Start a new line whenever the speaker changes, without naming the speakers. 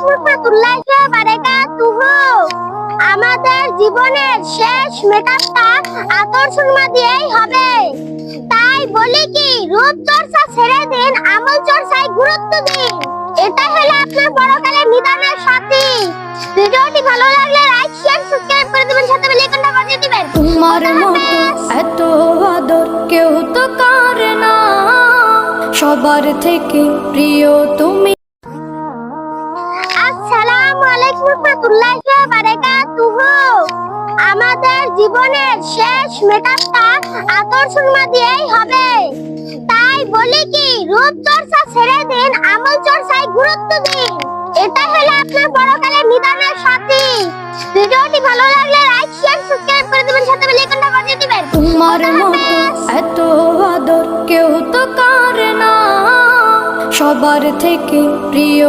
রাহমাতুল্লাহি ওয়া বারাকাতুহু। আমাদের জীবনের শেষ মেকআপটা আতর সুরমা দিয়েই হবে। তাই বলি কি, রূপ চর্চা ছেড়ে দিন, আমল চর্চায় গুরুত্ব দিন। এটা হলো আপনার পরকালের নিদানের সাথী। ভিডিওটি ভালো লাগলে লাইক শেয়ার সাবস্ক্রাইব করে দিবেন, সাথে বেল আইকনটা বাজিয়ে দিবেন।
তোমার মতো এত আদর কেউ তো করে না, সবার থেকে প্রিয় তুমি।
আসসালামু আলাইকুম রাহমাতুল্লাহি ওয়া বারাকাতুহু। আমাদের জীবনের শেষ মেকআপটা আতর সুরমা দিয়েই হবে। তাই বলি কি, রূপ চর্চা ছেড়ে দিন, আমল চর্চায় গুরুত্ব দিন। এটা হলো আপনার পরকালের নিদানের সাথী। ভিডিওটি ভালো লাগলে লাইক শেয়ার সাবস্ক্রাইব করে দিবেন, সাথে বেল আইকনটা বাজিয়ে দিবেন।
তোমার মতো এত আদর কেউ তো করে না, সবার থেকে প্রিয়